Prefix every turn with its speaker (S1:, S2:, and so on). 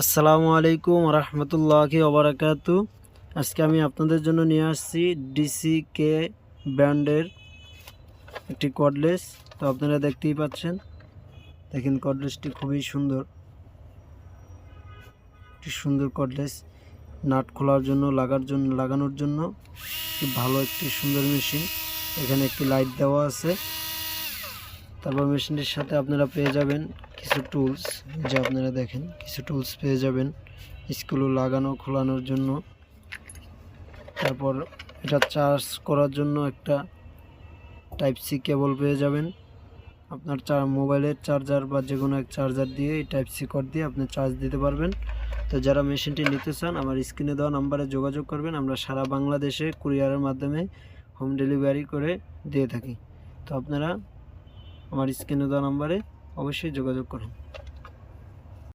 S1: আসসালামু আলাইকুম রহমতুল্লাহি ওবারাকাতু। আজকে আমি আপনাদের জন্য নিয়ে আসছি ডিসিকে ব্র্যান্ডের একটি কর্ডলেস। তো আপনারা দেখতেই পাচ্ছেন, দেখেন কর্ডলেসটি খুবই সুন্দর, একটি সুন্দর কর্ডলেস। নাট খোলার জন্য লাগানোর জন্য ভালো একটি সুন্দর মেশিন। এখানে একটি লাইট দেওয়া আছে। তারপর মেশিনটির সাথে আপনারা পেয়ে যাবেন কিছু টুলস, যা আপনারা দেখেন কিছু টুলস পেয়ে যাবেন স্ক্রু লাগানো খোলানোর জন্য। তারপর এটা চার্জ করার জন্য একটা টাইপ সি কেবল পেয়ে যাবেন। আপনার মোবাইলের চার্জার বা যে কোনো এক চার্জার দিয়ে এই টাইপ সি কর্ড দিয়ে আপনি চার্জ দিতে পারবেন। তো যারা মেশিনটি নিতে চান আমার স্ক্রিনে দেওয়া নাম্বারে যোগাযোগ করবেন। আমরা সারা বাংলাদেশে কুরিয়ারের মাধ্যমে হোম ডেলিভারি করে দিয়ে থাকি। তো আপনারা আমার স্ক্রিনে দেওয়া নাম্বারে অবশ্যই যোগাযোগ করুন।